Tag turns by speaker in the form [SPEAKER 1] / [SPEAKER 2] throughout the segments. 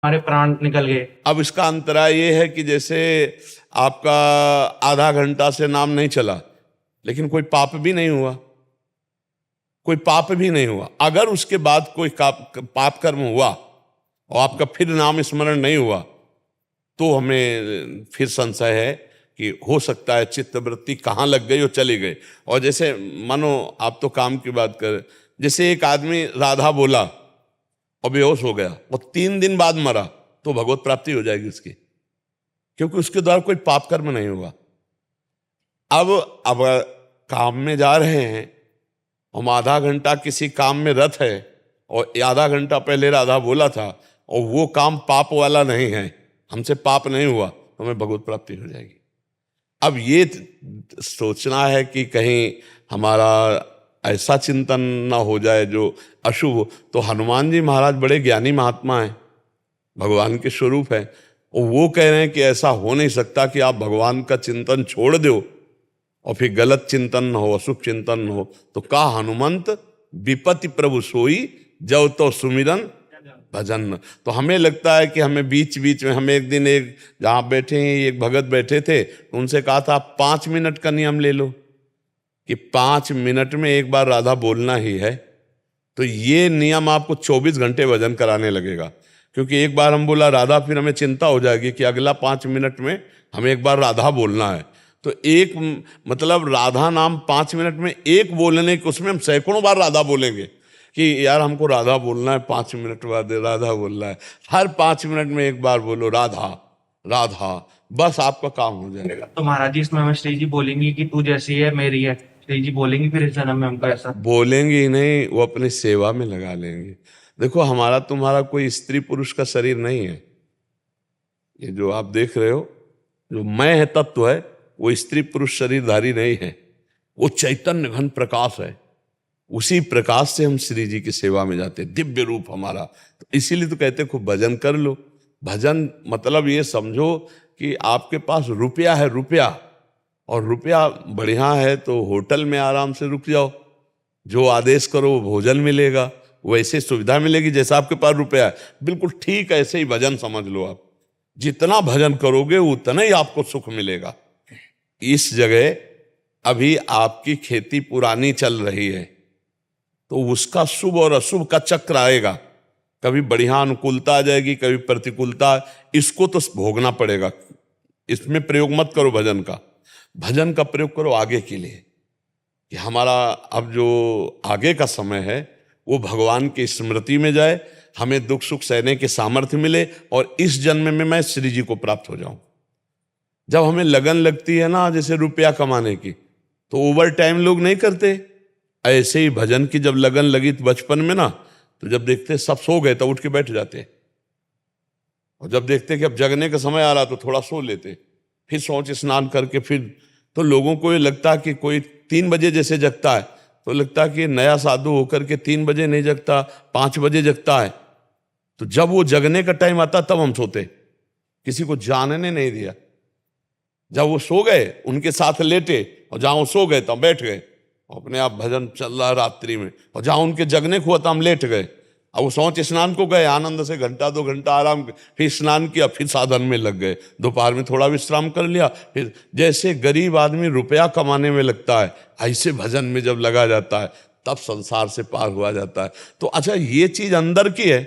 [SPEAKER 1] हमारे प्राण निकल गए।
[SPEAKER 2] अब इसका अंतराय ये है कि जैसे आपका आधा घंटा से नाम नहीं चला, लेकिन कोई पाप भी नहीं हुआ, कोई पाप भी नहीं हुआ। अगर उसके बाद कोई पाप कर्म हुआ और आपका फिर नाम स्मरण नहीं हुआ, तो हमें फिर संशय है कि हो सकता है चित्तवृत्ति कहाँ लग गई और चली गई। और जैसे मानो आप तो काम की बात कर, जैसे एक आदमी राधा बोला और बेहोश हो गया और 3 दिन बाद मरा, तो भगवत प्राप्ति हो जाएगी उसकी, क्योंकि उसके द्वारा कोई पाप कर्म नहीं हुआ। अब काम में जा रहे हैं, हम आधा घंटा किसी काम में रत है और आधा घंटा पहले राधा बोला था और वो काम पाप वाला नहीं है, हमसे पाप नहीं हुआ, तो हमें भगवत प्राप्ति हो जाएगी। अब ये सोचना है कि कहीं हमारा ऐसा चिंतन ना हो जाए जो अशुभ। तो हनुमान जी महाराज बड़े ज्ञानी महात्मा हैं, भगवान के स्वरूप है, और वो कह रहे हैं कि ऐसा हो नहीं सकता कि आप भगवान का चिंतन छोड़ दो और फिर गलत चिंतन न हो, अशुभ चिंतन न हो। तो का हनुमंत विपत्ति प्रभु सोई, जब तो सुमिरन भजन। तो हमें लगता है कि हमें बीच बीच में, हमें एक दिन एक जहाँ बैठे हैं एक भगत बैठे थे, तो उनसे कहा था 5 मिनट का नियम ले लो कि 5 मिनट में एक बार राधा बोलना ही है। तो ये नियम आपको 24 घंटे भजन कराने लगेगा, क्योंकि एक बार हम बोला राधा, फिर हमें चिंता हो जाएगी कि अगला 5 मिनट में हमें एक बार राधा बोलना है। तो एक मतलब राधा नाम 5 मिनट में एक बोलने के, उसमें हम सैकड़ों बार राधा बोलेंगे कि यार हमको राधा बोलना है, 5 मिनट बाद राधा बोलना है। हर 5 मिनट में एक बार बोलो राधा राधा, बस आपका काम हो जाएगा।
[SPEAKER 1] तो महाराज जी इसमें हमें श्री जी बोलेंगी कि तू जैसी है मेरी है, श्री जी बोलेंगी फिर इस जन्म में हमको ऐसा?
[SPEAKER 2] बोलेंगे ही नहीं, वो अपनी सेवा में लगा लेंगे। देखो हमारा तुम्हारा कोई स्त्री पुरुष का शरीर नहीं है, ये जो आप देख रहे हो, जो मैं है तत्व है, वो स्त्री पुरुष शरीरधारी नहीं है, वो चैतन्य घन प्रकाश है। उसी प्रकाश से हम श्री जी की सेवा में जाते, दिव्य रूप हमारा। तो इसीलिए तो कहते खूब भजन कर लो। भजन मतलब ये समझो कि आपके पास रुपया है, रुपया, और रुपया बढ़िया है तो होटल में आराम से रुक जाओ, जो आदेश करो वो भोजन मिलेगा, वैसे सुविधा मिलेगी जैसा आपके पास रुपया है। बिल्कुल ठीक ऐसे ही भजन समझ लो। आप जितना भजन करोगे उतना ही आपको सुख मिलेगा। इस जगह अभी आपकी खेती पुरानी चल रही है, तो उसका शुभ और अशुभ का चक्र आएगा, कभी बढ़िया अनुकूलता आ जाएगी, कभी प्रतिकूलता। इसको तो भोगना पड़ेगा। इसमें प्रयोग मत करो भजन का, भजन का प्रयोग करो आगे के लिए, कि हमारा अब जो आगे का समय है वो भगवान की स्मृति में जाए, हमें दुख सुख सहने के सामर्थ्य मिले, और इस जन्म में मैं श्री जी को प्राप्त हो जाऊं। जब हमें लगन लगती है ना, जैसे रुपया कमाने की, तो ओवर टाइम लोग नहीं करते। ऐसे ही भजन की जब लगन लगी बचपन में ना, तो जब देखते सब सो गए तो उठ के बैठ जाते, और जब देखते कि अब जगने का समय आ रहा तो थोड़ा सो लेते, फिर सोच स्नान करके फिर। तो लोगों को ये लगता कि कोई 3 बजे जैसे जगता है, तो लगता कि नया साधु होकर के 3 बजे नहीं जगता, 5 बजे जगता है। तो जब वो जगने का टाइम आता तब हम सोते, किसी को जानने नहीं दिया। जब वो सो गए उनके साथ लेटे, और जहां वो सो गए तब बैठ गए, अपने आप भजन चल रहा रात्रि में, और जहां उनके जगने को हुआ तो हम लेट गए। अब वो सोच स्नान को गए, आनंद से घंटा 2 घंटा आराम, फिर स्नान किया, फिर साधन में लग गए, दोपहर में थोड़ा विश्राम कर लिया। फिर जैसे गरीब आदमी रुपया कमाने में लगता है, ऐसे भजन में जब लगा जाता है तब संसार से पार हुआ जाता है। तो अच्छा ये चीज अंदर की है,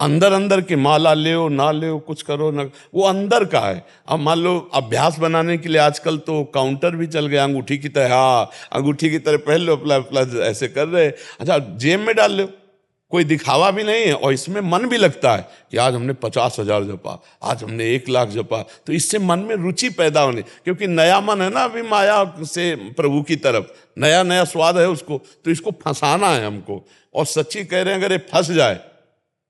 [SPEAKER 2] अंदर अंदर की, माला ले ना ले कुछ करो ना, वो अंदर का है। अब मान लो अभ्यास बनाने के लिए आजकल तो काउंटर भी चल गए, अंगूठी की तरह, हाँ अंगूठी की तरह पहन लो, प्लस प्लस ऐसे कर रहे। अच्छा जेब में डाल लो, कोई दिखावा भी नहीं है, और इसमें मन भी लगता है कि आज हमने 50,000 जपा, आज हमने 1,00,000 जपा। तो इससे मन में रुचि पैदा होनी, क्योंकि नया मन है ना अभी माया से प्रभु की तरफ, नया नया स्वाद है उसको, तो इसको फंसाना है हमको। और सच्ची कह रहे हैं, अगर ये फंस जाए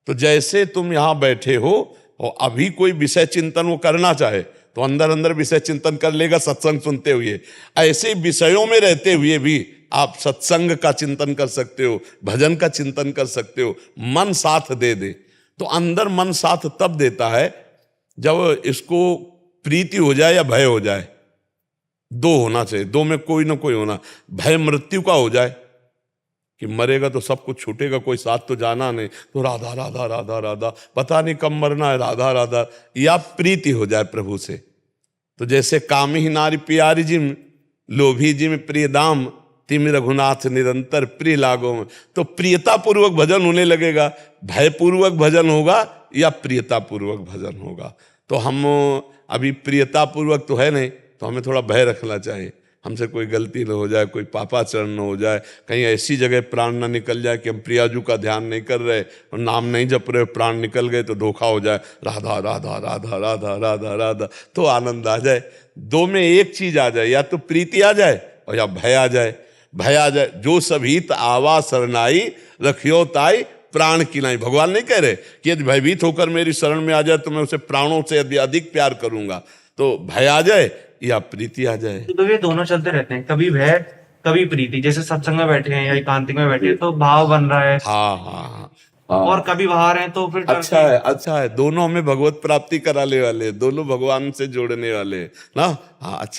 [SPEAKER 2] तो जैसे तुम यहां बैठे हो और अभी कोई विषय चिंतन वो करना चाहे तो अंदर अंदर विषय चिंतन कर लेगा सत्संग सुनते हुए। ऐसे विषयों में रहते हुए भी आप सत्संग का चिंतन कर सकते हो, भजन का चिंतन कर सकते हो, मन साथ दे दे। तो अंदर मन साथ तब देता है जब इसको प्रीति हो जाए या भय हो जाए। 2 होना चाहिए, 2 में कोई ना कोई होना। भय मृत्यु का हो जाए कि मरेगा तो सब कुछ छूटेगा, कोई साथ तो जाना नहीं, तो राधा राधा राधा राधा, पता नहीं कब मरना है, राधा राधा, या प्रीति हो जाए प्रभु से। तो जैसे काम ही नारी प्यारी जिम, लोभी जिम प्रिय दाम, तिम रघुनाथ निरंतर प्रिय लागो में। तो प्रियता पूर्वक भजन होने लगेगा, भयपूर्वक भजन होगा या प्रियता पूर्वक भजन होगा। तो हम अभी प्रियता पूर्वक तो है नहीं, तो हमें थोड़ा भय रखना चाहिए, हमसे कोई गलती न हो जाए, कोई पापाचरण न हो जाए, कहीं ऐसी जगह प्राण न निकल जाए कि हम प्रियाजू का ध्यान नहीं कर रहे और नाम नहीं जप रहे, प्राण निकल गए तो धोखा हो जाए, राधा राधा राधा राधा राधा राधा, तो आनंद आ जाए। दो में एक चीज आ जाए, या तो प्रीति आ जाए और या भय आ जाए। भय आ जाए, जो सभीत आवा शरणाई, रखियो ताई प्राण की नाई। भगवान नहीं कह रहे कि यदि भयभीत होकर मेरी शरण में आ जाए तो मैं उसे प्राणों से अधिक प्यार करूंगा। तो भय आ जाए या प्रीति आ जाए।
[SPEAKER 1] तो ये दोनों चलते रहते हैं, कभी भय कभी प्रीति। जैसे सत्संग में बैठे हैं या एकांतिक में बैठे हैं तो भाव बन रहा है,
[SPEAKER 2] हाँ हाँ हाँ,
[SPEAKER 1] और कभी बाहर हैं तो फिर
[SPEAKER 2] अच्छा है, अच्छा है, दोनों हमें भगवत प्राप्ति कराने वाले, दोनों भगवान से जोड़ने वाले ना। हाँ, अच्छा।